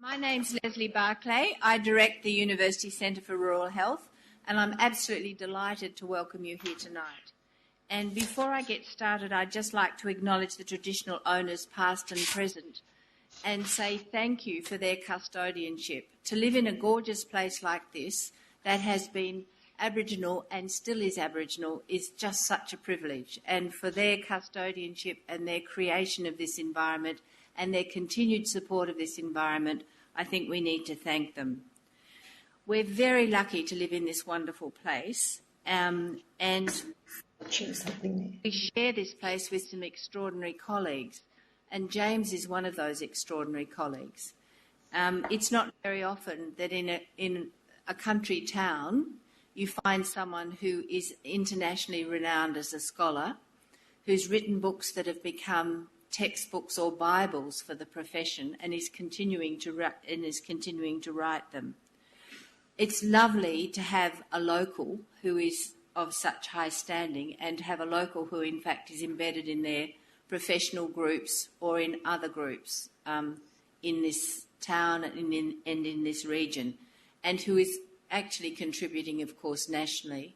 My name's Leslie Barclay. I direct the University Centre for Rural Health, and I'm absolutely delighted to welcome you here tonight. And before I get started, I'd just like to acknowledge the traditional owners, past and present, and say thank you for their custodianship. To live in a gorgeous place like this that has been Aboriginal and still is Aboriginal is just such a privilege. And for their custodianship and their creation of this environment and their continued support of this environment, I think we need to thank them. We're very lucky to live in this wonderful place, and we share this place with some extraordinary colleagues, and James is one of those extraordinary colleagues. It's not very often that in a country town you find someone who is internationally renowned as a scholar, who's written books that have become textbooks or Bibles for the profession, and is continuing to write them. It's lovely to have a local who is of such high standing, and to have a local who in fact is embedded in their professional groups or in other groups in this town and in this region, and who is actually contributing, of course, nationally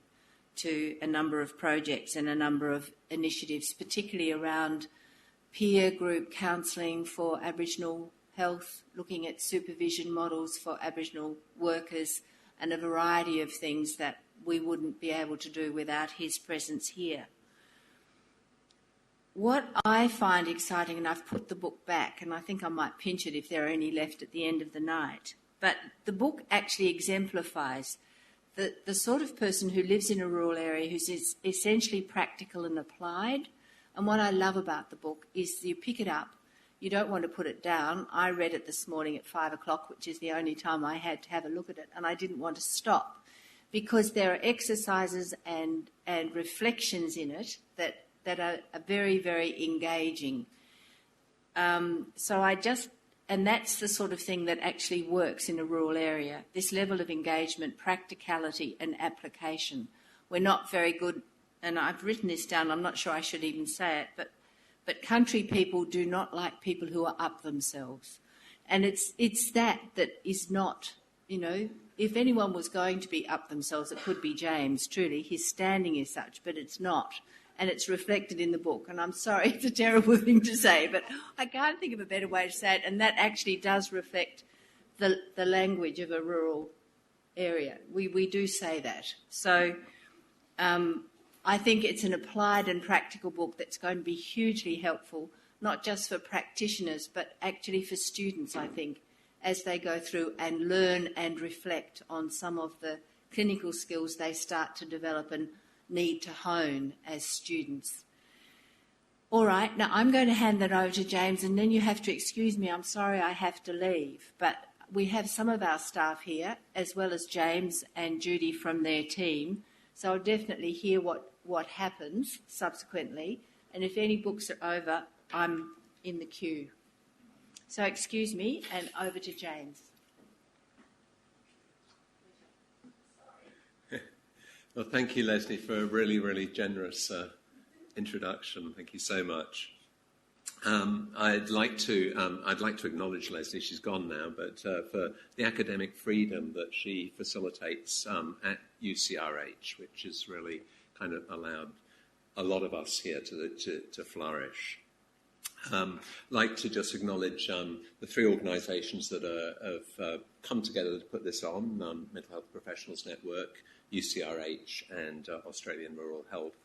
to a number of projects and a number of initiatives, particularly around peer group counselling for Aboriginal health, looking at supervision models for Aboriginal workers, and a variety of things that we wouldn't be able to do without his presence here. What I find exciting, and I've put the book back, and I think I might pinch it if there are any left at the end of the night, but the book actually exemplifies the sort of person who lives in a rural area who's essentially practical and applied. And what I love about the book is you pick it up, you don't want to put it down. I read it this morning at 5 o'clock, which is the only time I had to have a look at it, and I didn't want to stop, because there are exercises and reflections in it that are very, very engaging. And that's the sort of thing that actually works in a rural area, this level of engagement, practicality and application. We're not very good, and I've written this down, I'm not sure I should even say it, but country people do not like people who are up themselves. And it's that is not, if anyone was going to be up themselves, it could be James, truly. His standing is such, but it's not. And it's reflected in the book. And I'm sorry, it's a terrible thing to say, but I can't think of a better way to say it. And that actually does reflect the language of a rural area. We do say that. So I think it's an applied and practical book that's going to be hugely helpful, not just for practitioners, but actually for students, I think, as they go through and learn and reflect on some of the clinical skills they start to develop and need to hone as students. All right, now I'm going to hand that over to James, and then you have to excuse me. I'm sorry I have to leave, but we have some of our staff here, as well as James and Judy from their team, so I'll definitely hear what happens subsequently, and if any books are over, I'm in the queue. So excuse me, and over to James. Well, thank you, Leslie, for a really, really generous introduction. Thank you so much. I'd like to acknowledge Leslie. She's gone now, but for the academic freedom that she facilitates at UCRH, which has really kind of allowed a lot of us here to flourish. I'd like to just acknowledge the three organisations that have come together to put this on: Mental Health Professionals Network, UCRH, and Australian Rural Health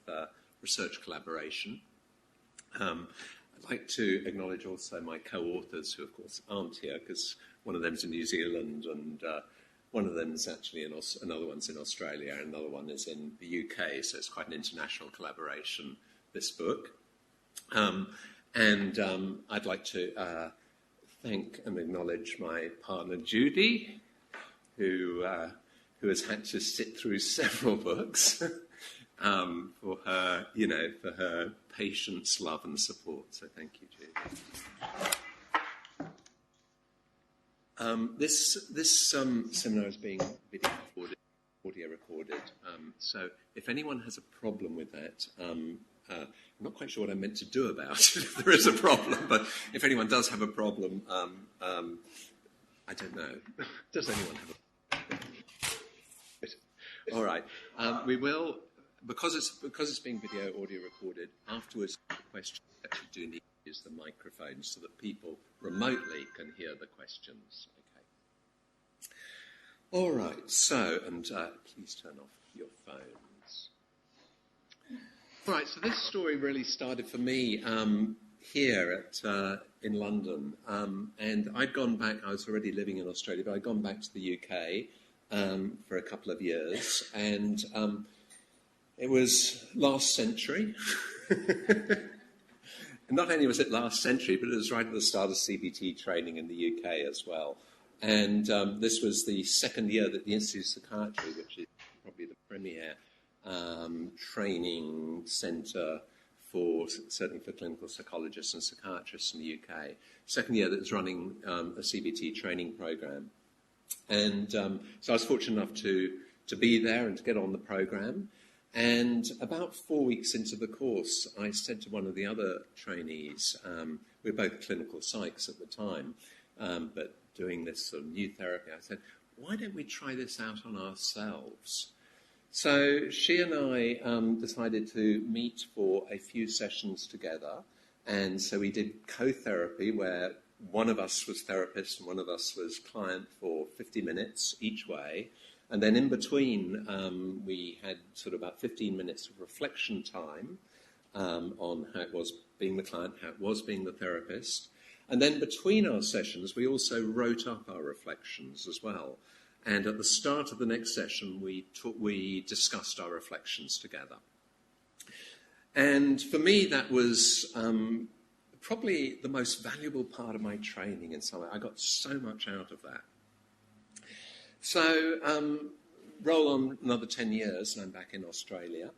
Research Collaboration. I'd like to acknowledge also my co-authors, who of course aren't here because one of them's in New Zealand and one of them's actually another one's in Australia and another one is in the UK, so it's quite an international collaboration, this book. And I'd like to thank and acknowledge my partner Judy, who has had to sit through several books for her patience, love, and support. So thank you, Judy. This seminar is being audio recorded. So if anyone has a problem with that, I'm not quite sure what I'm meant to do about it if there is a problem, but if anyone does have a problem, I don't know. Does anyone have a... All right. We will, because it's being video audio recorded, afterwards the questions actually do need to use the microphone so that people remotely can hear the questions. Okay. All right. So, and please turn off your phones. All right. So this story really started for me here in London, and I'd gone back. I was already living in Australia, but I'd gone back to the UK for a couple of years, and it was last century. And not only was it last century, but it was right at the start of CBT training in the UK as well. And this was the second year that the Institute of Psychiatry, which is probably the premier training centre certainly for clinical psychologists and psychiatrists in the UK, second year that was running a CBT training programme. And so I was fortunate enough to be there and to get on the programme. And about 4 weeks into the course, I said to one of the other trainees, we were both clinical psychs at the time, but doing this sort of new therapy, I said, why don't we try this out on ourselves? So she and I decided to meet for a few sessions together. And so we did co-therapy where one of us was therapist and one of us was client for 50 minutes each way. And then in between, we had sort of about 15 minutes of reflection time on how it was being the client, how it was being the therapist. And then between our sessions, we also wrote up our reflections as well. And at the start of the next session, we discussed our reflections together. And for me, that was probably the most valuable part of my training in some way. I got so much out of that. So roll on another 10 years, and I'm back in Australia.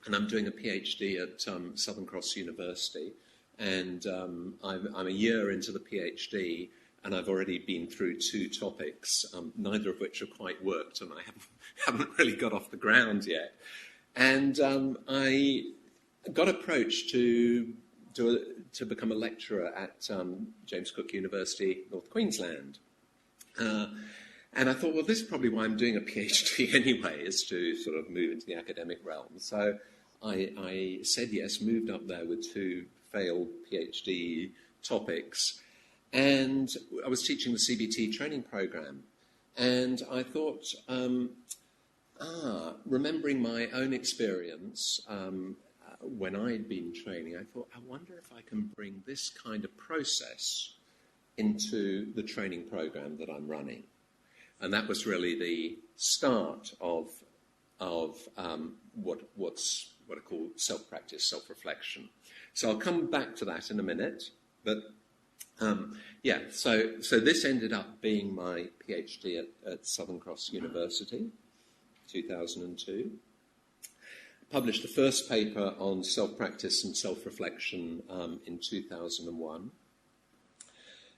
And I'm doing a PhD at Southern Cross University. And I'm a year into the PhD, and I've already been through 2 topics, neither of which are quite worked, and I haven't really got off the ground yet. And I got approached to become a lecturer at James Cook University, North Queensland. And I thought, well, this is probably why I'm doing a PhD anyway, is to sort of move into the academic realm. So I said yes, moved up there with 2 failed PhD topics. And I was teaching the CBT training program. And I thought, remembering my own experience when I'd been training, I thought, I wonder if I can bring this kind of process into the training program that I'm running. And that was really the start of what I call self-practice, self-reflection. So I'll come back to that in a minute. But so this ended up being my PhD at Southern Cross University, 2002. Published the first paper on self-practice and self-reflection in 2001.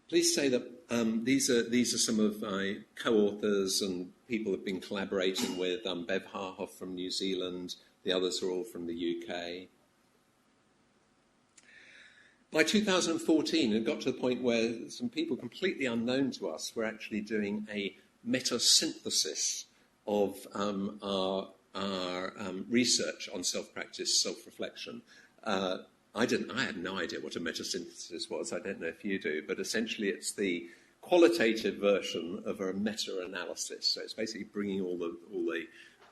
Please say that these are some of my co-authors and people I've been collaborating with. Bev Harhoff from New Zealand. The others are all from the UK. By 2014, it got to the point where some people completely unknown to us were actually doing a meta-synthesis of our research on self-practice, self-reflection. I had no idea what a meta-synthesis was. I don't know if you do, but essentially it's the qualitative version of a meta-analysis. So it's basically bringing all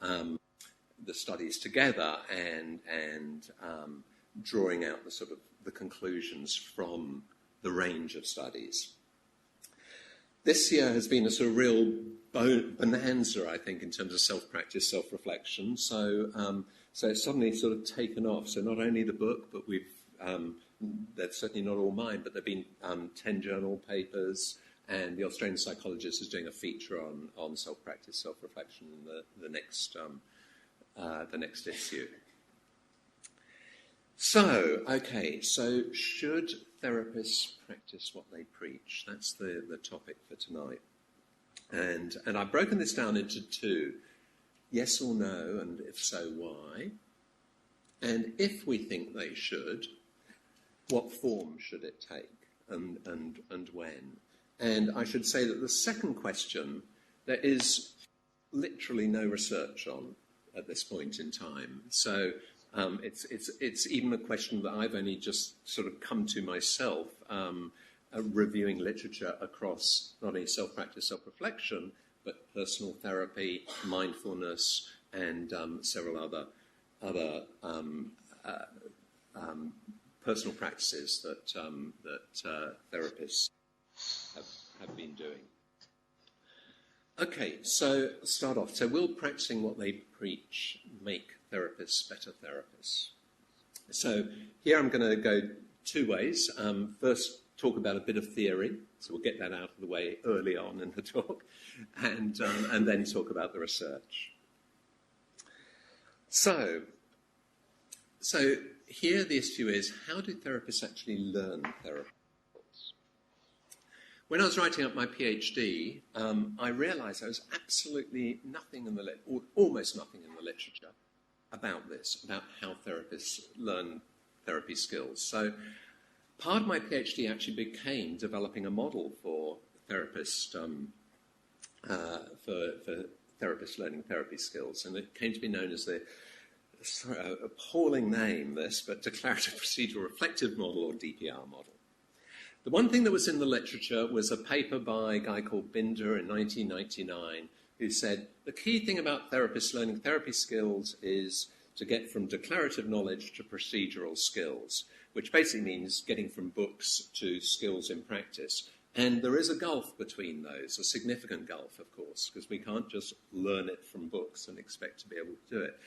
the studies together and drawing out the conclusions from the range of studies. This year has been a sort of real bonanza, I think, in terms of self-practice, self-reflection. So it's suddenly sort of taken off. So not only the book, but they're certainly not all mine, but there have been 10 journal papers, and the Australian psychologist is doing a feature on self-practice, self-reflection in the next issue. So should therapists practice what they preach? That's the topic for tonight. And I've broken this down into 2, yes or no, and if so, why? And if we think they should, what form should it take and when? And I should say that the second question, there is literally no research on at this point in time. So it's even a question that I've only just sort of come to myself, reviewing literature across not only self-practice, self-reflection, but personal therapy, mindfulness, and several other personal practices that therapists have been doing. Okay, so start off. So will practicing what they preach make therapists better therapists? So here I'm going to go two ways. First, talk about a bit of theory. So we'll get that out of the way early on in the talk. And then talk about the research. So here the issue is, how do therapists actually learn therapy? When I was writing up my PhD, I realised there was absolutely nothing in or almost nothing in the literature about this, about how therapists learn therapy skills. So part of my PhD actually became developing a model for therapists, for therapists learning therapy skills, and it came to be known as the appalling name, this, but Declarative Procedural Reflective Model, or DPR model. The one thing that was in the literature was a paper by a guy called Binder in 1999, who said the key thing about therapists learning therapy skills is to get from declarative knowledge to procedural skills, which basically means getting from books to skills in practice. And there is a gulf between those, a significant gulf, of course, because we can't just learn it from books and expect to be able to do it.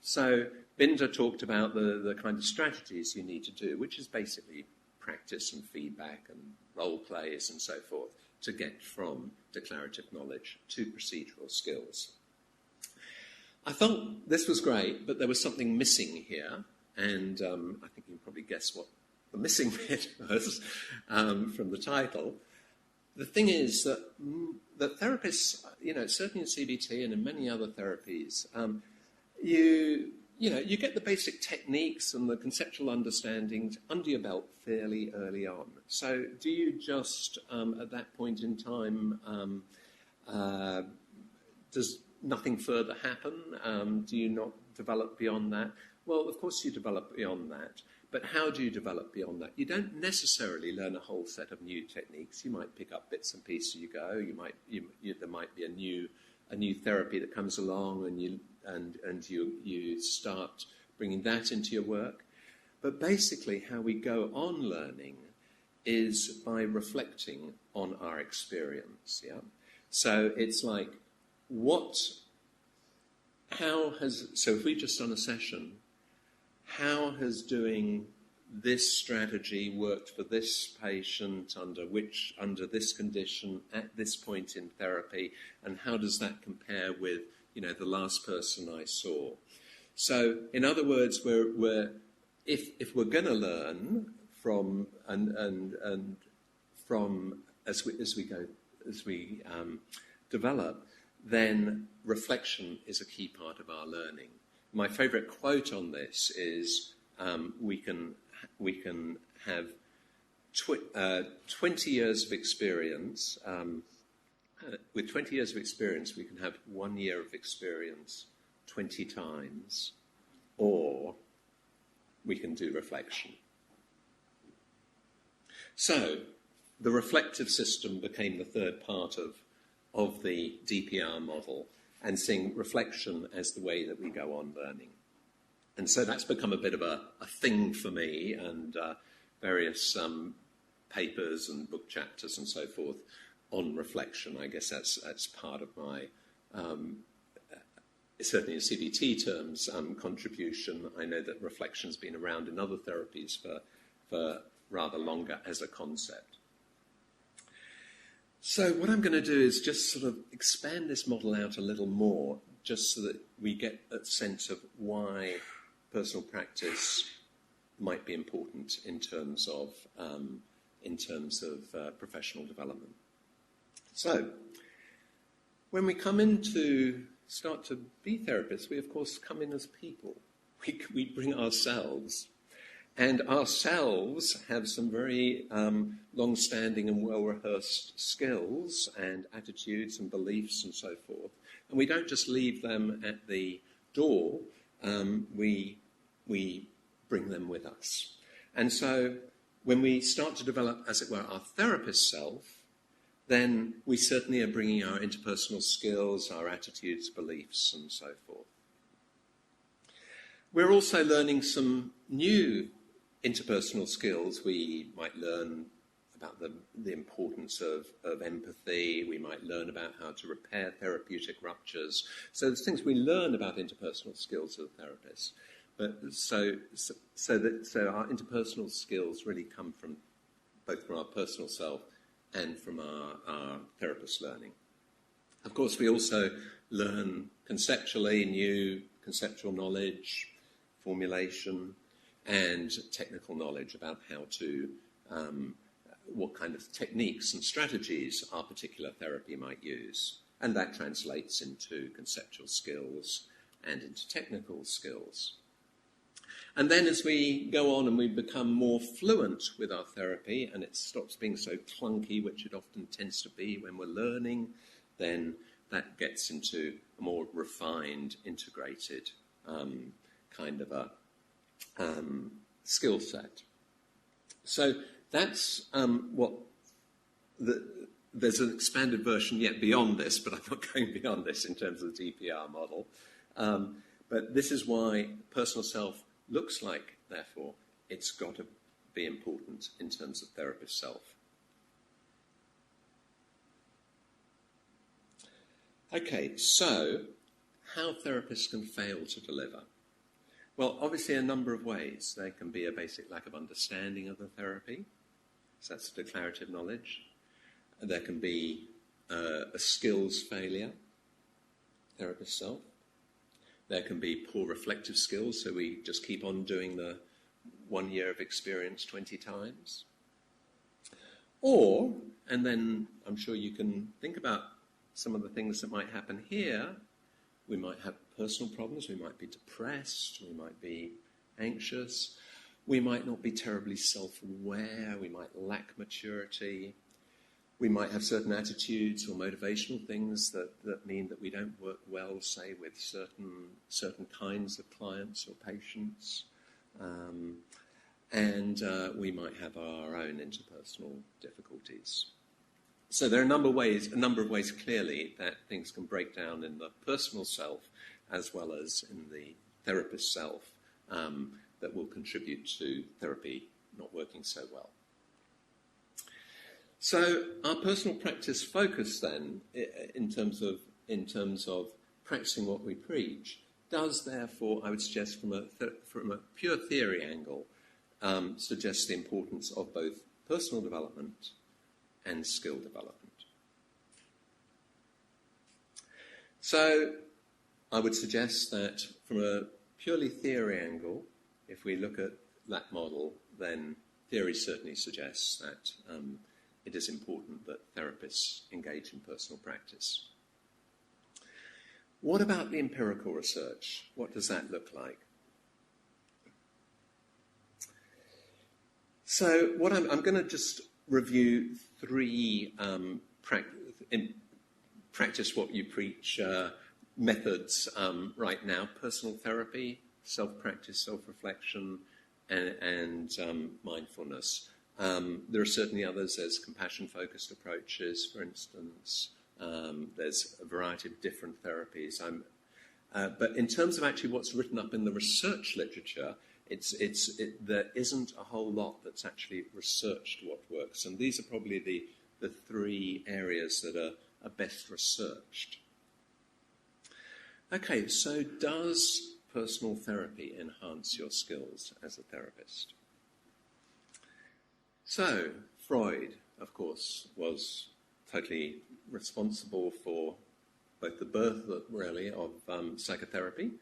So Binder talked about the kind of strategies you need to do, which is basically practice and feedback and role plays and so forth to get from declarative knowledge to procedural skills. I thought this was great, but there was something missing here, and I think you can probably guess what the missing bit was from the title. The thing is that therapists, certainly in CBT and in many other therapies, you get the basic techniques and the conceptual understandings under your belt fairly early on. So do you just, at that point in time, does nothing further happen? Do you not develop beyond that? Well, of course you develop beyond that. But how do you develop beyond that? You don't necessarily learn a whole set of new techniques. You might pick up bits and pieces as you go. There might be a new therapy that comes along, and you start bringing that into your work. But basically, how we go on learning is by reflecting on our experience. Yeah. So it's like, so if we've just done a session, how has doing this strategy worked for this patient under this condition at this point in therapy, and how does that compare with the last person I saw? So in other words, if we're going to learn from as we develop, then reflection is a key part of our learning. My favourite quote on this is, we can have 20 years of experience. With 20 years of experience, we can have 1 year of experience 20 times, or we can do reflection. So the reflective system became the third part of the DPR model, and seeing reflection as the way that we go on learning. And so that's become a bit of a thing for me, and various papers and book chapters and so forth on reflection. I guess that's part of my, certainly in CBT terms, contribution. I know that reflection's been around in other therapies for rather longer as a concept. So what I'm going to do is just sort of expand this model out a little more, just so that we get a sense of why personal practice might be important in terms of professional development. So when we come in to start to be therapists, we of course come in as people. We bring ourselves, And ourselves have some very long-standing and well-rehearsed skills and attitudes and beliefs and so forth. And we don't just leave them at the door, we bring them with us. And so when we start to develop, as it were, our therapist self, then we certainly are bringing our interpersonal skills, our attitudes, beliefs, and so forth. We're also learning some new interpersonal skills. We might learn about the importance of empathy. We might learn about how to repair therapeutic ruptures. So there's things we learn about interpersonal skills as a therapist. But so our interpersonal skills really come from both from our personal self and from our therapist learning. Of course, we also learn conceptually new conceptual knowledge, formulation, and technical knowledge about how to, what kind of techniques and strategies our particular therapy might use. And that translates into conceptual skills and into technical skills. And then as we go on and we become more fluent with our therapy and it stops being so clunky, which it often tends to be when we're learning, then that gets into a more refined, integrated kind of a skill set. So that's there's an expanded version yet beyond this, but I'm not going beyond this in terms of the DPR model. But this is why personal self looks like, therefore, it's got to be important in terms of therapist self. Okay, so how therapists can fail to deliver? Well, obviously a number of ways. There can be a basic lack of understanding of the therapy, so that's declarative knowledge. There can be a skills failure, therapist self. There can be poor reflective skills, so we just keep on doing the 1 year of experience 20 times. Or, and then I'm sure you can think about some of the things that might happen here. We might have personal problems, we might be depressed, we might be anxious, we might not be terribly self-aware, we might lack maturity, we might have certain attitudes or motivational things that mean that we don't work well, say, with certain kinds of clients or patients, and we might have our own interpersonal difficulties. So there are a number of ways clearly that things can break down in the personal self as well as in the therapist self that will contribute to therapy not working so well. So our personal practice focus then, in terms of practicing what we preach, does therefore, I would suggest from a pure theory angle, suggest the importance of both personal development and skill development. So I would suggest that from a purely theory angle, if we look at that model, then theory certainly suggests that it is important that therapists engage in personal practice. What about the empirical research? What does that look like? So what I'm going to just review three practice what you preach methods right now: personal therapy, self-practice, self-reflection, and mindfulness. There are certainly others. There's compassion-focused approaches, for instance. There's a variety of different therapies. But in terms of actually what's written up in the research literature, there isn't a whole lot that's actually researched what works. And these are probably the three areas that are best researched. Okay, so does personal therapy enhance your skills as a therapist? So, Freud, of course, was totally responsible for both the birth, really, of psychotherapy,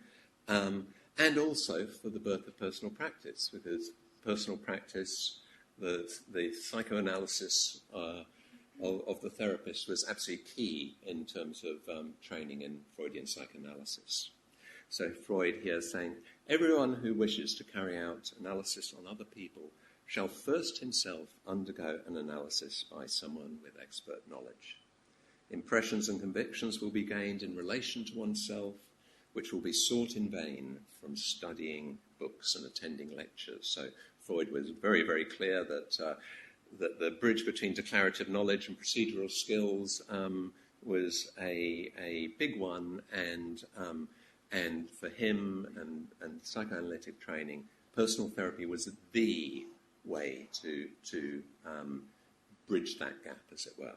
and also for the birth of personal practice, because personal practice, the psychoanalysis of the therapist was absolutely key in terms of training in Freudian psychoanalysis. So Freud here saying, everyone who wishes to carry out analysis on other people shall first himself undergo an analysis by someone with expert knowledge. Impressions and convictions will be gained in relation to oneself, which will be sought in vain from studying books and attending lectures. So Freud was very, very clear that the bridge between declarative knowledge and procedural skills was a big one, and for him and psychoanalytic training, personal therapy was the way to bridge that gap, as it were.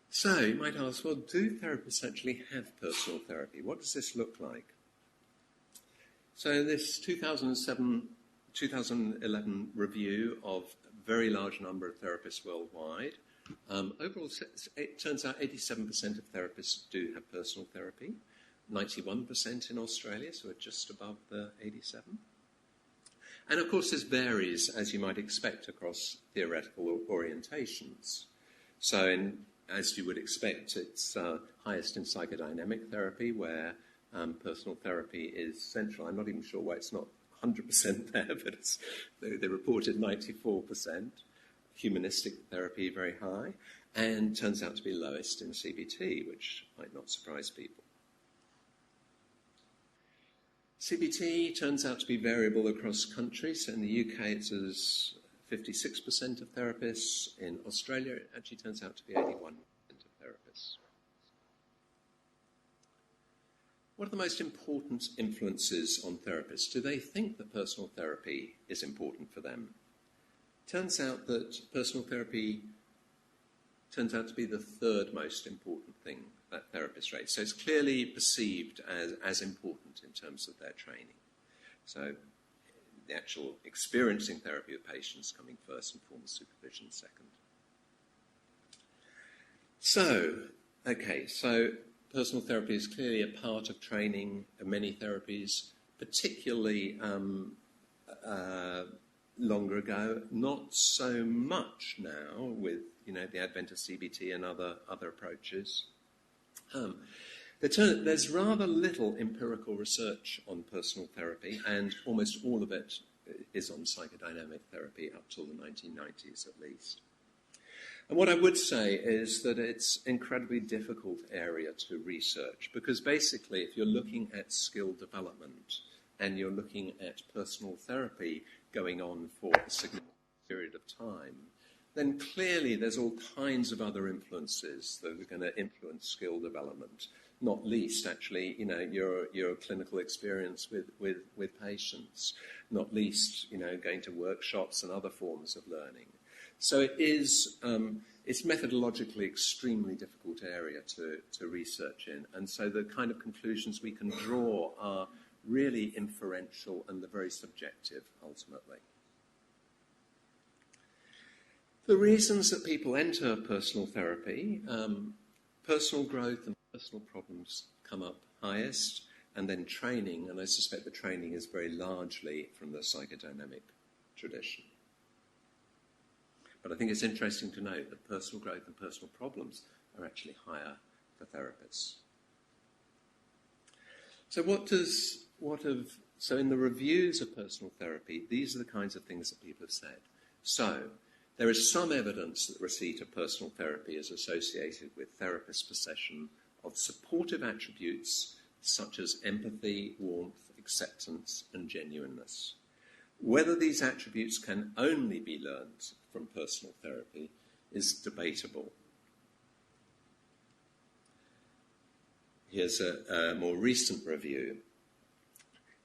So you might ask, well, do therapists actually have personal therapy? What does this look like? So this 2011 review of a very large number of therapists worldwide, overall it turns out 87% of therapists do have personal therapy, 91% in Australia, so we're just above the 87%. And of course this varies, as you might expect, across theoretical orientations. So as you would expect, it's highest in psychodynamic therapy, where personal therapy is central. I'm not even sure why it's not 100% there, but they reported 94%. Humanistic therapy, very high, and turns out to be lowest in CBT, which might not surprise people. CBT turns out to be variable across countries. So in the UK, it's as 56% of therapists. In Australia, it actually turns out to be 81% of therapists. What are the most important influences on therapists? Do they think that personal therapy is important for them? Turns out that personal therapy turns out to be the third most important thing that therapists rate. So it's clearly perceived as important in terms of their training. So the actual experiencing therapy of patients coming first and formal supervision second. So personal therapy is clearly a part of training of many therapies, particularly longer ago. Not so much now with the advent of CBT and other approaches. There's rather little empirical research on personal therapy, and almost all of it is on psychodynamic therapy up till the 1990s at least. And what I would say is that it's an incredibly difficult area to research, because basically if you're looking at skill development and you're looking at personal therapy going on for a significant period of time, then clearly there's all kinds of other influences that are going to influence skill development, not least actually your clinical experience with patients, not least going to workshops and other forms of learning. So it's methodologically extremely difficult area to research in, and so the kind of conclusions we can draw are really inferential and they're very subjective ultimately. The reasons that people enter personal therapy, personal growth and personal problems come up highest, and then training, and I suspect the training is very largely from the psychodynamic tradition. But I think it's interesting to note that personal growth and personal problems are actually higher for therapists. So in the reviews of personal therapy, these are the kinds of things that people have said. So there is some evidence that receipt of personal therapy is associated with therapist possession of supportive attributes such as empathy, warmth, acceptance, and genuineness. Whether these attributes can only be learned from personal therapy is debatable. Here's a more recent review.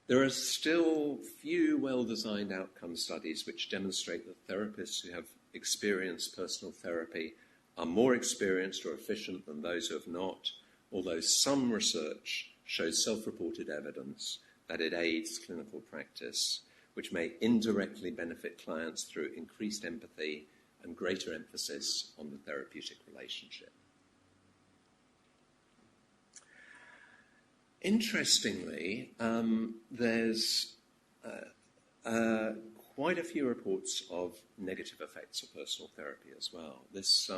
There are still few well-designed outcome studies which demonstrate that therapists who have experienced personal therapy are more experienced or efficient than those who have not, although some research shows self-reported evidence that it aids clinical practice, which may indirectly benefit clients through increased empathy and greater emphasis on the therapeutic relationship. Interestingly, there's quite a few reports of negative effects of personal therapy as well. This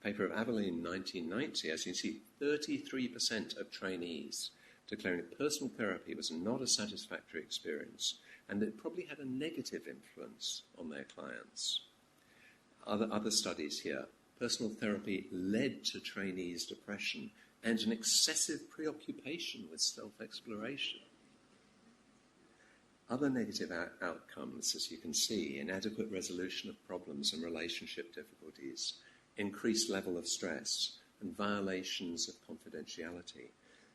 paper of Abilene in 1990, as you can see, 33% of trainees declaring personal therapy was not a satisfactory experience, and it probably had a negative influence on their clients. Other studies here. Personal therapy led to trainees' depression and an excessive preoccupation with self-exploration. Other negative outcomes, as you can see, inadequate resolution of problems and relationship difficulties, increased level of stress, and violations of confidentiality.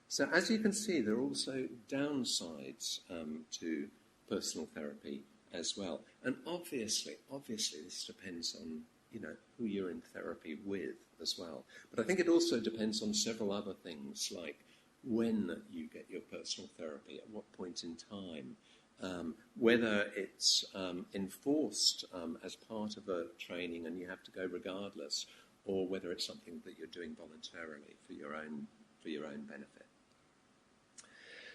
So as you can see, there are also downsides to personal therapy as well. And obviously this depends on, who you're in therapy with as well. But I think it also depends on several other things, like when you get your personal therapy, at what point in time, whether it's enforced as part of a training and you have to go regardless, or whether it's something that you're doing voluntarily for your own benefit.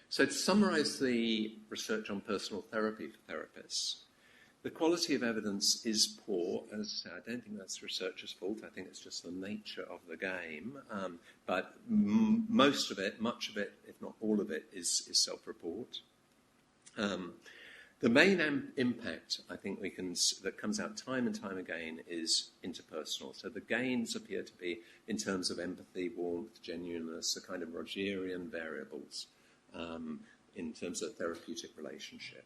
So to summarise the research on personal therapy for therapists, the quality of evidence is poor. As I say, I don't think that's the researcher's fault. I think it's just the nature of the game. But most of it, much of it, if not all of it, is self-report. The main impact, I think, that comes out time and time again is interpersonal. So the gains appear to be in terms of empathy, warmth, genuineness, a kind of Rogerian variables in terms of therapeutic relationship.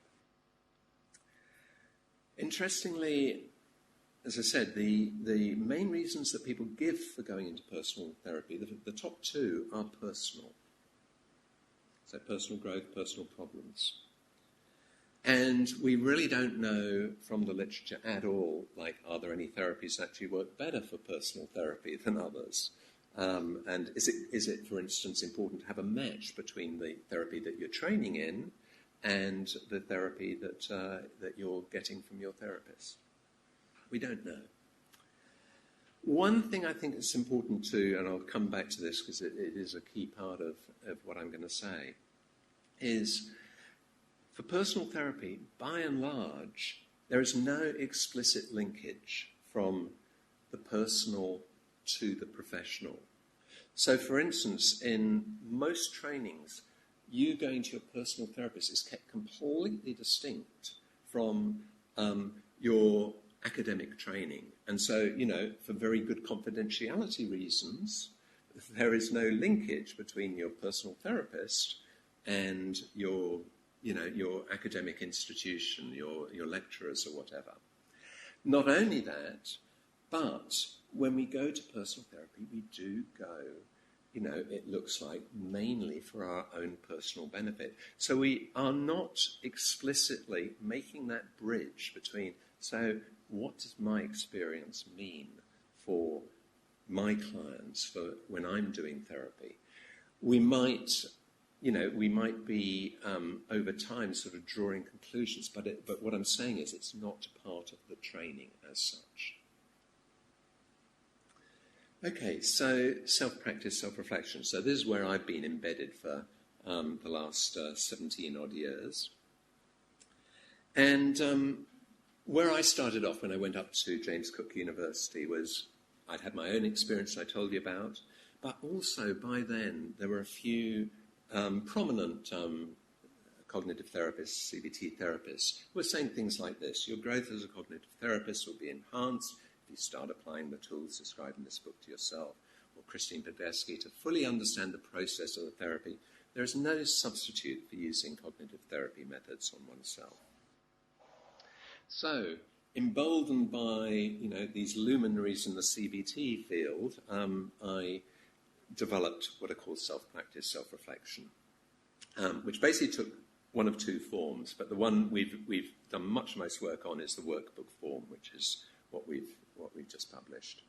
Interestingly, as I said, the main reasons that people give for going into personal therapy, the top two are personal. So personal growth, personal problems. And we really don't know from the literature at all, like, are there any therapies that actually work better for personal therapy than others? And is it, for instance, important to have a match between the therapy that you're training in and the therapy that you're getting from your therapist? We don't know. One thing I think is important to, and I'll come back to this because it is a key part of what I'm going to say, is for personal therapy, by and large, there is no explicit linkage from the personal to the professional. So, for instance, in most trainings, you going to your personal therapist is kept completely distinct from your academic training. And so, for very good confidentiality reasons, there is no linkage between your personal therapist and your academic institution, your lecturers or whatever. Not only that, but when we go to personal therapy, we do go, it looks like mainly for our own personal benefit. So we are not explicitly making that bridge between, so what does my experience mean for my clients for when I'm doing therapy? We might be over time sort of drawing conclusions, but what I'm saying is it's not part of the training as such. Okay, so self-practice, self-reflection. So this is where I've been embedded for the last 17 odd years. And where I started off when I went up to James Cook University was I'd had my own experience I told you about, but also by then there were a few prominent cognitive therapists, CBT therapists, who were saying things like this: your growth as a cognitive therapist will be enhanced if you start applying the tools described in this book to yourself. Or Christine Podesky, to fully understand the process of the therapy, there is no substitute for using cognitive therapy methods on oneself. So, emboldened by these luminaries in the CBT field, I developed what are called self-practice, self-reflection, which basically took one of two forms, but the one we've done much most work on is the workbook form, which is what we've just published.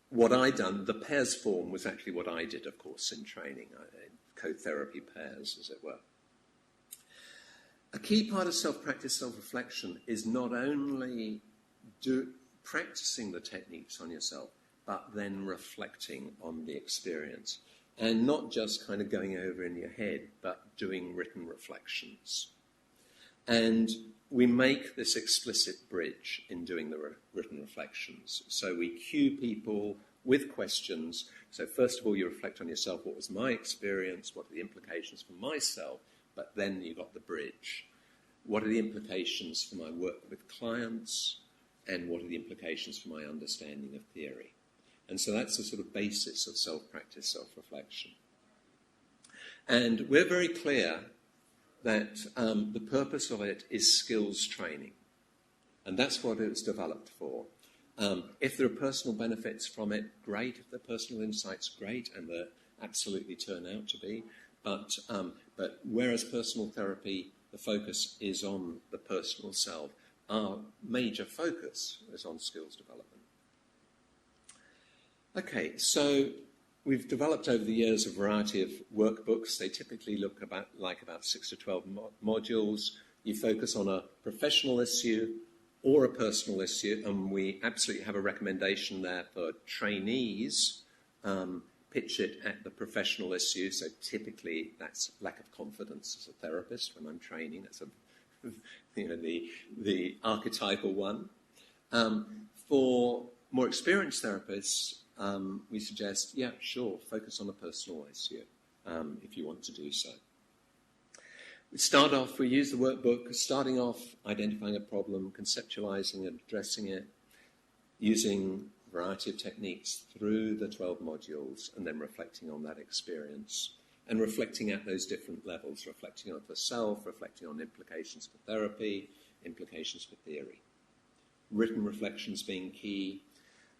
What I done, the pairs form was actually what I did, of course, in training, co-therapy pairs, as it were. A key part of self-practice, self-reflection is not only practicing the techniques on yourself, but then reflecting on the experience. And not just kind of going over in your head, but doing written reflections. And we make this explicit bridge in doing the written reflections. So we cue people with questions. So first of all, you reflect on yourself. What was my experience? What are the implications for myself? But then you've got the bridge. What are the implications for my work with clients? And what are the implications for my understanding of theory? And so that's the sort of basis of self-practice, self-reflection. And we're very clear that the purpose of it is skills training. And that's what it was developed for. If there are personal benefits from it, great. If there are personal insights, great. And there absolutely turn out to be. But whereas personal therapy, the focus is on the personal self, our major focus is on skills development. Okay, so we've developed over the years a variety of workbooks. They typically look about 6 to 12 modules. You focus on a professional issue or a personal issue, and we absolutely have a recommendation there for trainees. Pitch it at the professional issue. So typically that's lack of confidence as a therapist when I'm training. That's the archetypal one. For more experienced therapists, we suggest, yeah, sure, focus on a personal issue if you want to do so. We use the workbook, starting off identifying a problem, conceptualizing and addressing it, using a variety of techniques through the 12 modules, and then reflecting on that experience and reflecting at those different levels, reflecting on the self, reflecting on implications for therapy, implications for theory. Written reflections being key.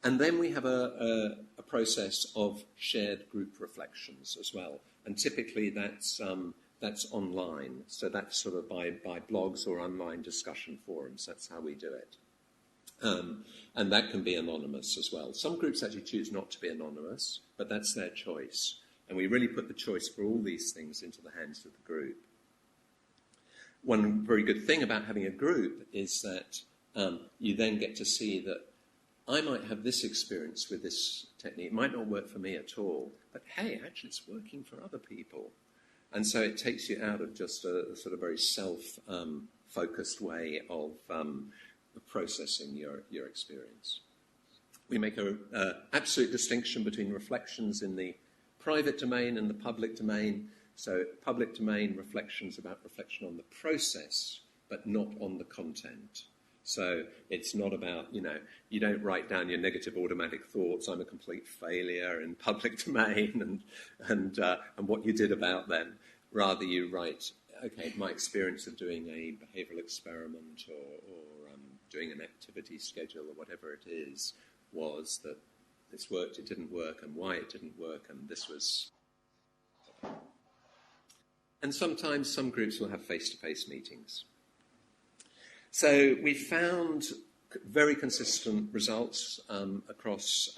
And then we have a process of shared group reflections as well. And typically that's online. So that's sort of by blogs or online discussion forums. That's how we do it. And that can be anonymous as well. Some groups actually choose not to be anonymous, but that's their choice. And we really put the choice for all these things into the hands of the group. One very good thing about having a group is that you then get to see that I might have this experience with this technique. It might not work for me at all, but hey, actually it's working for other people. And so it takes you out of just a sort of very self-focused way of processing your experience. We make an absolute distinction between reflections in the private domain and the public domain. So public domain reflections about reflection on the process, but not on the content. So it's not about, you don't write down your negative automatic thoughts, I'm a complete failure in public domain and what you did about them. Rather you write, okay, my experience of doing a behavioural experiment or doing an activity schedule or whatever it is was that this worked, it didn't work, and why it didn't work, and this was... And sometimes some groups will have face-to-face meetings. So we found very consistent results across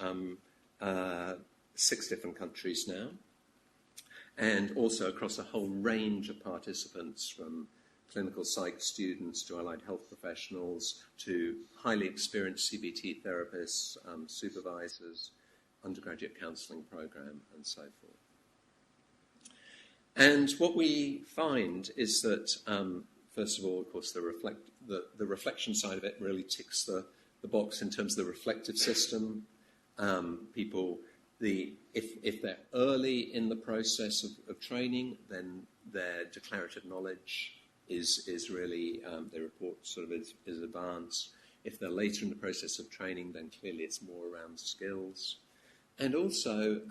6 different countries now, and also across a whole range of participants, from clinical psych students to allied health professionals to highly experienced CBT therapists, supervisors, undergraduate counselling program, and so forth. And what we find is that, first of all, of course, the reflection side of it really ticks the box in terms of the reflective system. If they're early in the process of training, then their declarative knowledge is really, they report sort of is advanced. If they're later in the process of training, then clearly it's more around skills. And also,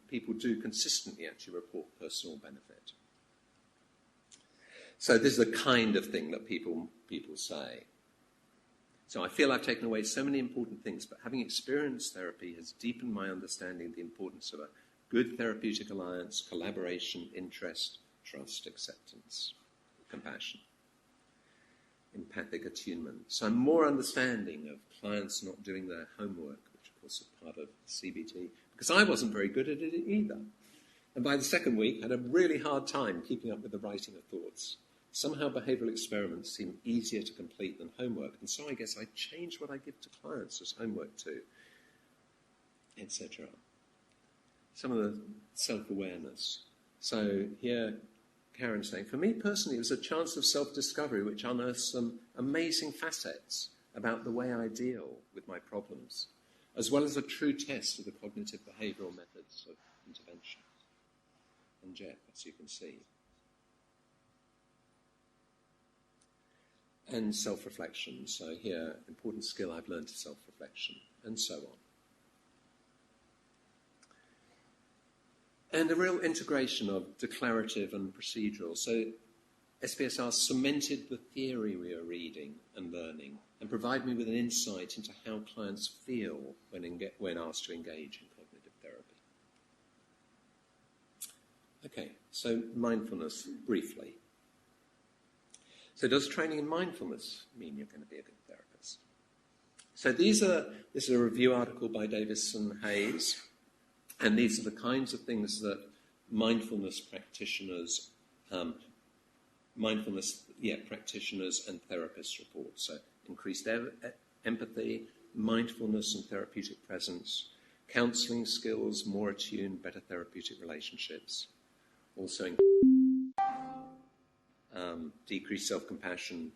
people do consistently actually report personal benefit. So this is the kind of thing that people say. So I feel I've taken away so many important things, but having experienced therapy has deepened my understanding of the importance of a good therapeutic alliance, collaboration, interest, trust, acceptance, compassion, empathic attunement. So I'm more understanding of clients not doing their homework, which of course is part of CBT, because I wasn't very good at it either. And by the second week, I had a really hard time keeping up with the writing of thoughts. Somehow behavioural experiments seem easier to complete than homework, and so I guess I changed what I give to clients as homework too, etc. Some of the self-awareness. So here, Karen saying, for me personally, it was a chance of self-discovery which unearthed some amazing facets about the way I deal with my problems, as well as a true test of the cognitive behavioural methods of intervention. And Jeff, as you can see. And self-reflection. So here, important skill I've learned is self-reflection, and so on. And a real integration of declarative and procedural. So SPSR cemented the theory we are reading and learning and provide me with an insight into how clients feel when asked to engage in cognitive therapy. Okay, so mindfulness, briefly. So does training in mindfulness mean you're going to be a good therapist? So this is a review article by Davis and Hayes, and these are the kinds of things that mindfulness practitioners and therapists report. So increased empathy, mindfulness and therapeutic presence, counselling skills, more attuned, better therapeutic relationships, also decreased self-compassion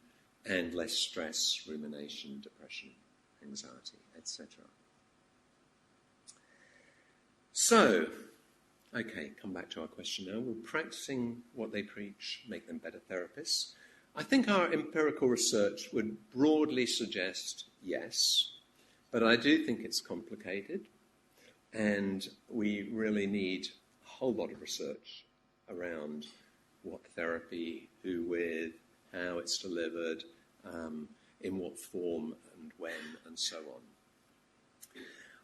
and less stress, rumination, depression, anxiety, etc. So, okay, come back to our question now. Will practicing what they preach make them better therapists? I think our empirical research would broadly suggest yes, but I do think it's complicated, and we really need a whole lot of research around what therapy, who with, how it's delivered, in what form and when, and so on.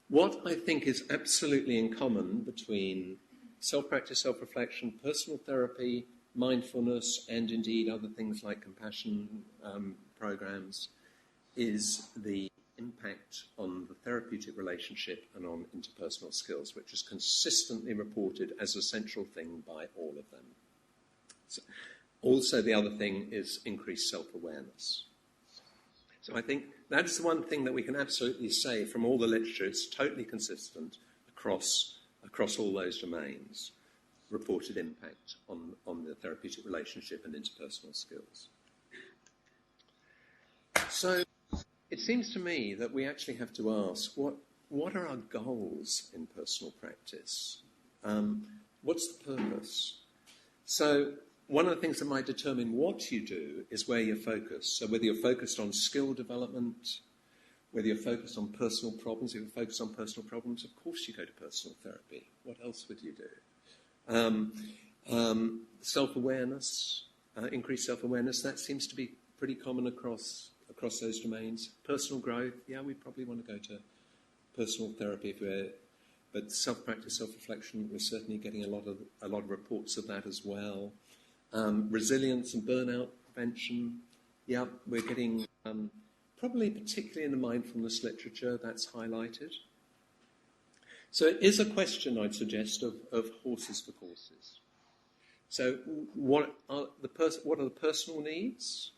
What I think is absolutely in common between self-practice, self-reflection, personal therapy, mindfulness, and indeed other things like compassion programs is the impact on the therapeutic relationship and on interpersonal skills, which is consistently reported as a central thing by all of them. So, also, the other thing is increased self-awareness. So I think that's the one thing that we can absolutely say from all the literature. It's totally consistent across all those domains, reported impact on the therapeutic relationship and interpersonal skills. So it seems to me that we actually have to ask, what are our goals in personal practice? What's the purpose? So one of the things that might determine what you do is where you're focused. So whether you're focused on skill development, whether you're focused on personal problems, if you're focused on personal problems, of course you go to personal therapy. What else would you do? Self-awareness, increased self-awareness, that seems to be pretty common across those domains. Personal growth, yeah, we probably want to go to personal therapy but self-practice, self-reflection, we're certainly getting a lot of reports of that as well. Resilience and burnout prevention, yeah, we're getting, probably particularly in the mindfulness literature, that's highlighted. So it is a question, I'd suggest, of horses for courses. So what are the personal needs?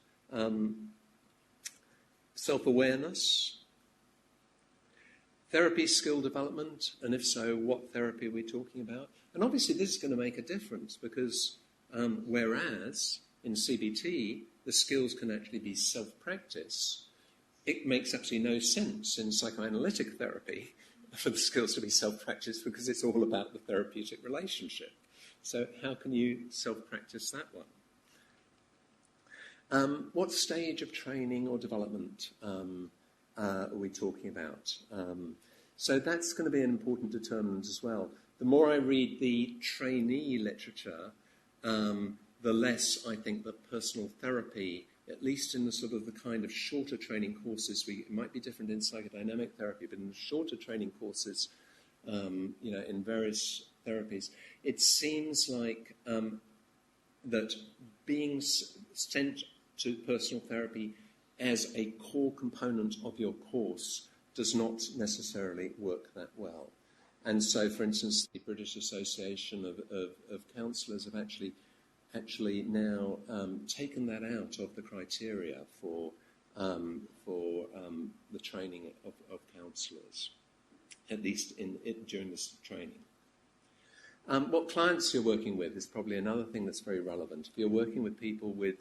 Self-awareness, therapy skill development, and if so, what therapy are we talking about? And obviously this is going to make a difference because whereas in CBT, the skills can actually be self-practice, it makes absolutely no sense in psychoanalytic therapy for the skills to be self-practice because it's all about the therapeutic relationship. So how can you self-practice that one? What stage of training or development are we talking about? So that's going to be an important determinant as well. The more I read the trainee literature, the less I think that personal therapy, at least in the sort of the kind of shorter training courses, it might be different in psychodynamic therapy, but in the shorter training courses, in various therapies, it seems like that being sent to personal therapy as a core component of your course does not necessarily work that well. And so, for instance, the British Association of Counsellors have actually now taken that out of the criteria for the training of counsellors, at least during this training. What clients you're working with is probably another thing that's very relevant. If you're working with people with,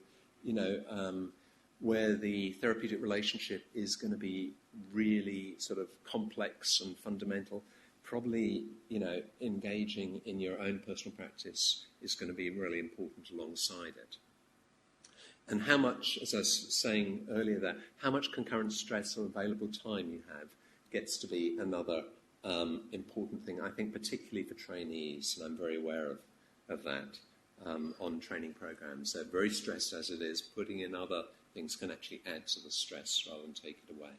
where the therapeutic relationship is going to be really sort of complex and fundamental, probably, engaging in your own personal practice is going to be really important alongside it. And how much, as I was saying earlier there, how much concurrent stress or available time you have gets to be another important thing, I think, particularly for trainees, and I'm very aware of that on training programs. They're very stressed as it is. Putting in other things can actually add to the stress rather than take it away.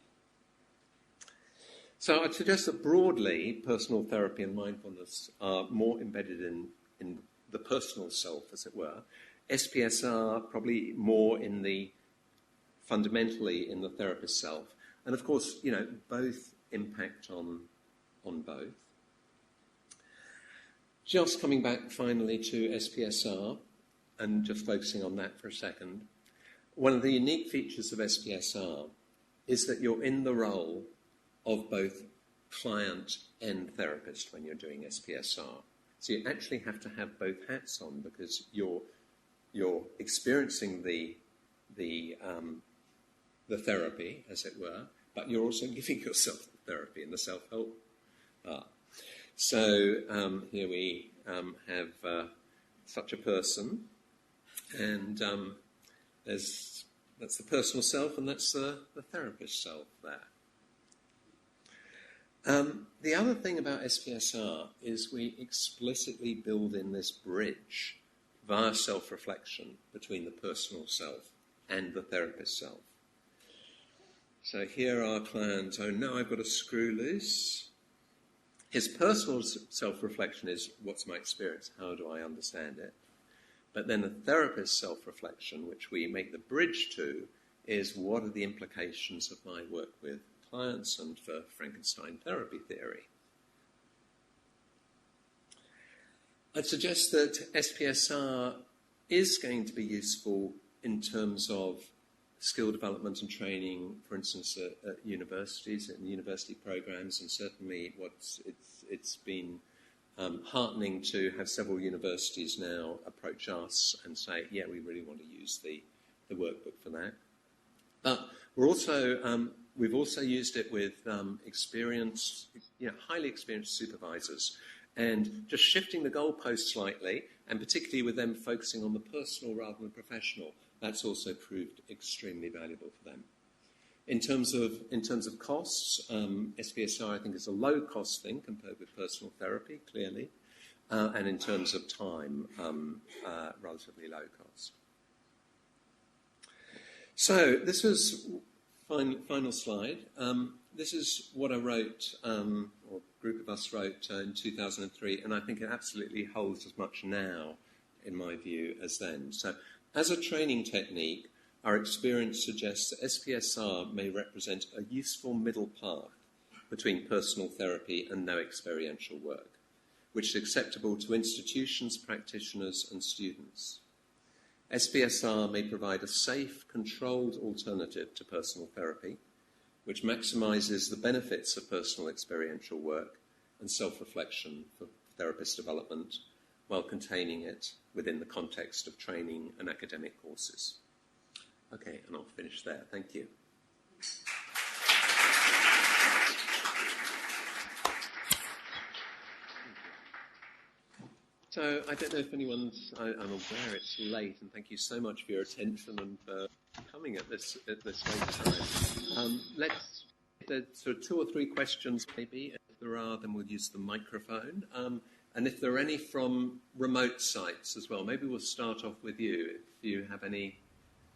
So I'd suggest that broadly, personal therapy and mindfulness are more embedded in the personal self, as it were. SPSR probably more fundamentally in the therapist's self. And of course, both impact on both. Just coming back finally to SPSR and just focusing on that for a second. One of the unique features of SPSR is that you're in the role of both client and therapist when you're doing SPSR. So you actually have to have both hats on because you're experiencing the therapy, as it were, but you're also giving yourself the therapy and the self-help. So here we have such a person, and that's the personal self, and that's the therapist self there. The other thing about SPSR is we explicitly build in this bridge via self-reflection between the personal self and the therapist self. So here our client, oh no, I've got a screw loose. His personal self-reflection is, what's my experience? How do I understand it? But then the therapist's self-reflection, which we make the bridge to, is what are the implications of my work with clients and for Frankenstein therapy theory. I'd suggest that SPSR is going to be useful in terms of skill development and training, for instance, at universities and university programs, and certainly it's been heartening to have several universities now approach us and say, yeah, we really want to use the workbook for that. But we've also used it with experienced, highly experienced supervisors, and just shifting the goalpost slightly, and particularly with them focusing on the personal rather than professional. That's also proved extremely valuable for them. In terms of costs, SPSR I think is a low-cost thing compared with personal therapy, clearly, and in terms of time, relatively low cost. So this was final slide. This is what I wrote, or a group of us wrote in 2003, and I think it absolutely holds as much now, in my view, as then. So, as a training technique, our experience suggests that SPSR may represent a useful middle path between personal therapy and no experiential work, which is acceptable to institutions, practitioners, and students. SPSR may provide a safe, controlled alternative to personal therapy, which maximises the benefits of personal experiential work and self-reflection for therapist development, while containing it within the context of training and academic courses. Okay, and I'll finish there. Thank you. So I don't know if anyone's, I'm aware it's late, and thank you so much for your attention and for coming at this late time. There's sort of 2 or 3 questions maybe. If there are, then we'll use the microphone. And if there are any from remote sites as well, maybe we'll start off with you. If you have any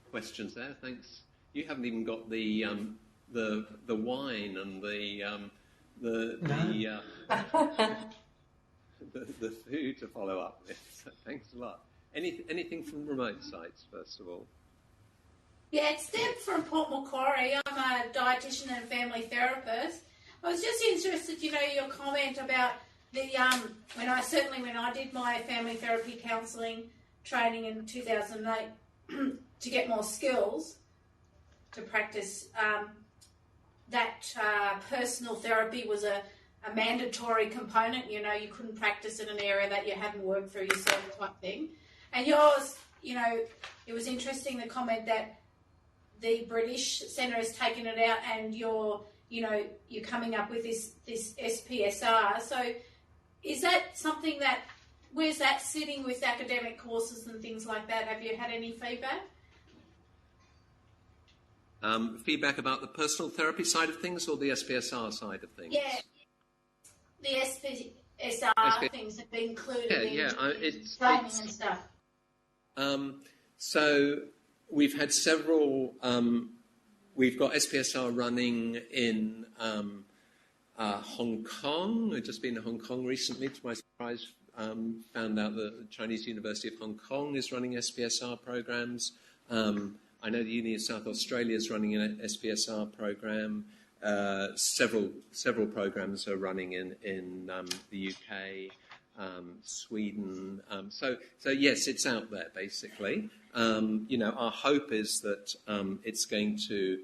questions there, thanks. You haven't even got the wine and the food to follow up with. So thanks a lot. Anything from remote sites, first of all? Yeah, it's Deb from Port Macquarie. I'm a dietitian and family therapist. I was just interested, your comment about the when I did my family therapy counselling training in 2008 to get more skills to practice, that personal therapy was a a mandatory component. You know, you couldn't practice in an area that you hadn't worked through yourself type thing. And yours, you know, it was interesting the comment that the British Centre has taken it out and you're coming up with this SPSR. So is that something that, where's that sitting with academic courses and things like that? Have you had any feedback? Feedback about the personal therapy side of things or the SPSR side of things? Yeah, the SPSR things have been included in training and stuff. So we've had several, we've got SPSR running in Hong Kong. I've just been in Hong Kong recently, to my surprise. Found out that the Chinese University of Hong Kong is running SPSR programs. I know the Uni of South Australia is running an SPSR program. Several programs are running in the UK, Sweden. So yes, it's out there basically. Our hope is that it's going to,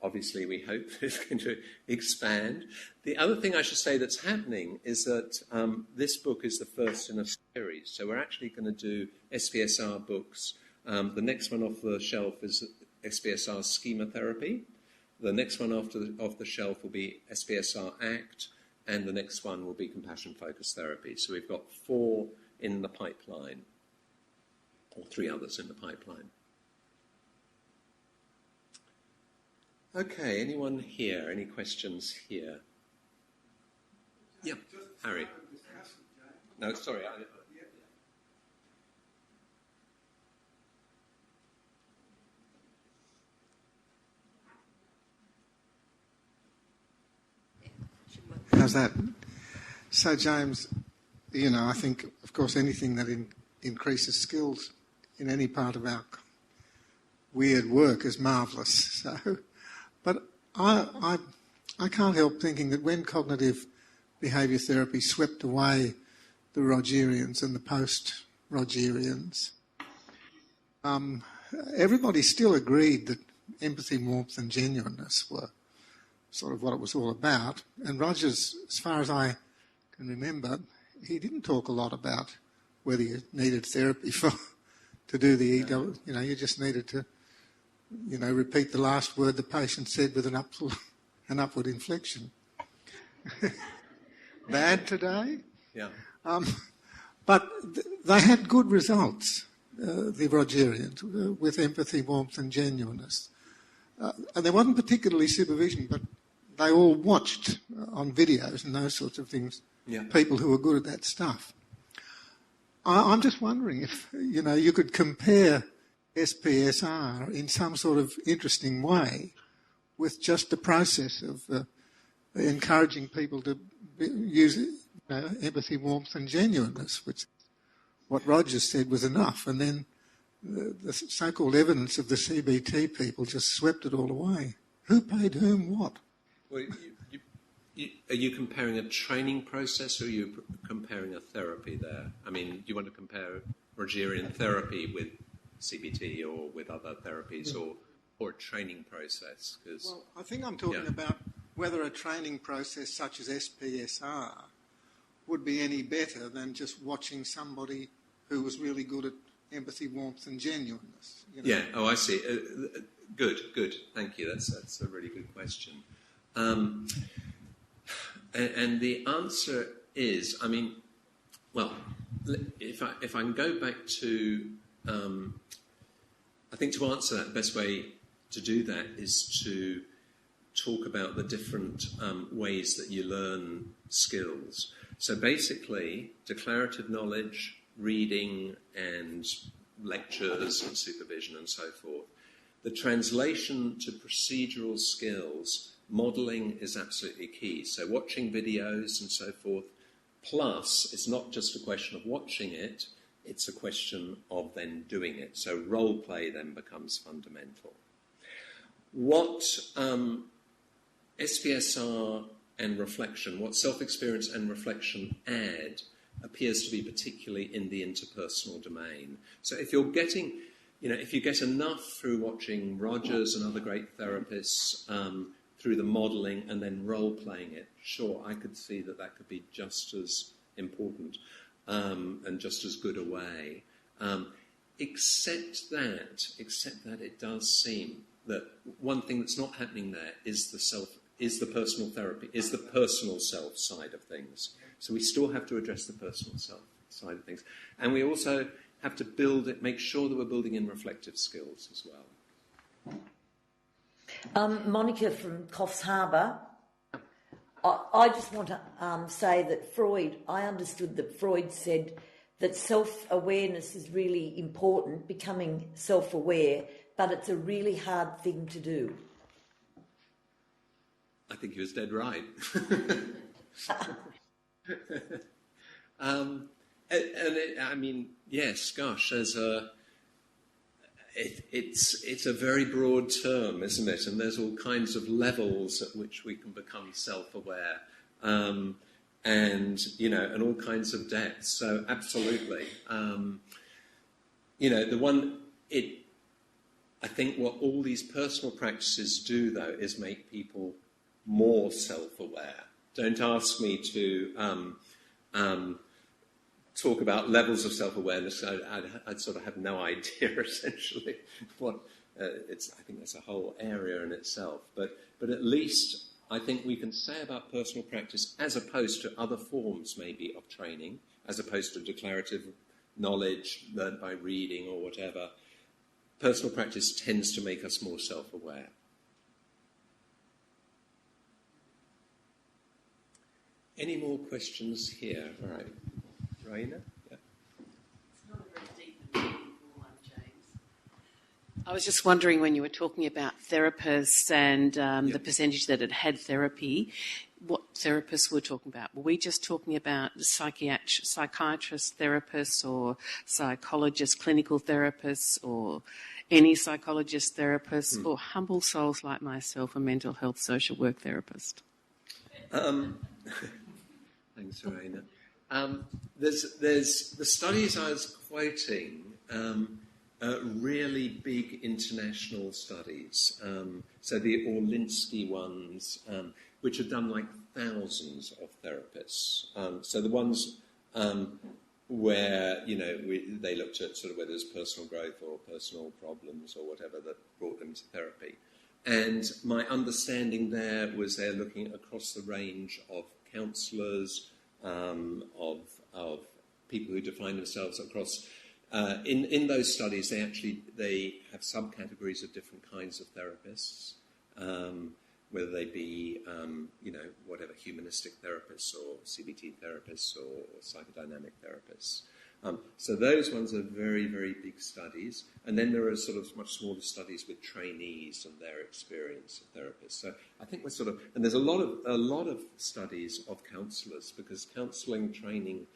obviously we hope it's going to expand. The other thing I should say that's happening is that this book is the first in a series. So we're actually going to do SPSR books. The next one off the shelf is SPSR Schema Therapy. The next one off the shelf will be SPSR ACT, and the next one will be Compassion Focused Therapy. So we've got 4 in the pipeline, or 3 others in the pipeline. Okay, anyone here? Any questions here? Yeah, Harry. No, sorry. How's that? So, James, I think, of course, anything that increases skills in any part of our weird work is marvellous. So, but I can't help thinking that when cognitive behaviour therapy swept away the Rogerians and the post-Rogerians, everybody still agreed that empathy, warmth and genuineness were sort of what it was all about. And Rogers, as far as I can remember, he didn't talk a lot about whether you needed therapy to do the EW. You just needed to, repeat the last word the patient said with an upward inflection. Bad today? Yeah. But they had good results, the Rogerians, with empathy, warmth and genuineness. And there wasn't particularly supervision, but they all watched on videos and those sorts of things, people who were good at that stuff. I'm just wondering if, you could compare SPSR in some sort of interesting way with just the process of encouraging people to use empathy, warmth and genuineness, which what Rogers said was enough. And then the so-called evidence of the CBT people just swept it all away. Who paid whom what? Well, are you comparing a training process or are you comparing a therapy there? I mean, do you want to compare Rogerian therapy with CBT or with other therapies or a training process? Well, I think I'm talking about whether a training process such as SPSR would be any better than just watching somebody who was really good at empathy, warmth and genuineness. Yeah, oh, I see. Good. Thank you. That's a really good question. And the answer is, I mean, well, if I can go back to, I think to answer that, the best way to do that is to talk about the different ways that you learn skills. So basically, declarative knowledge, reading and lectures and supervision and so forth. The translation to procedural skills, modelling is absolutely key. So watching videos and so forth, plus it's not just a question of watching it, it's a question of then doing it. So role play then becomes fundamental. What SPSR and reflection, what self-experience and reflection add appears to be particularly in the interpersonal domain. So if you're getting, if you get enough through watching Rogers and other great therapists, through the modelling and then role-playing it, sure, I could see that that could be just as important and just as good a way. Except that it does seem that one thing that's not happening there is the personal therapy, is the personal self side of things. So we still have to address the personal self side of things. And we also have to make sure that we're building in reflective skills as well. Monica from Coffs Harbour. I just want to say that I understood that Freud said that self-awareness is really important, becoming self-aware, but it's a really hard thing to do. I think he was dead right. Yes, gosh, it's a very broad term, isn't it? And there's all kinds of levels at which we can become self-aware, and all kinds of depths. So absolutely, I think what all these personal practices do, though, is make people more self-aware. Don't ask me to talk about levels of self-awareness. I'd sort of have no idea, essentially, what I think that's a whole area in itself. But at least I think we can say about personal practice, as opposed to other forms, maybe, of training, as opposed to declarative knowledge learned by reading or whatever, personal practice tends to make us more self-aware. Any more questions here? All right. Raina? Yeah. It's not a very deep and meaningful one, James. I was just wondering, when you were talking about therapists and the percentage that had therapy, what therapists were talking about? Were we just talking about psychiatrists, therapists, or psychologists, clinical therapists, or any psychologist, therapists, or humble souls like myself, a mental health social work therapist? Thanks, Raina. There's the studies I was quoting, really big international studies. So the Orlinsky ones, which have done like thousands of therapists. So the ones where they looked at sort of whether there's personal growth or personal problems or whatever that brought them to therapy. And my understanding there was they're looking across the range of counsellors, of people who define themselves across. In those studies, they have subcategories of different kinds of therapists, whether they be whatever, humanistic therapists or CBT therapists or psychodynamic therapists. So those ones are very, very big studies. And then there are sort of much smaller studies with trainees and their experience of therapists. So I think we're and there's a lot of studies of counsellors, because counselling training,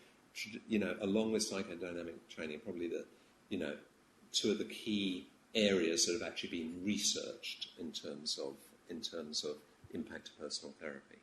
along with psychodynamic training, probably two of the key areas that have actually been researched in terms of impact of personal therapy.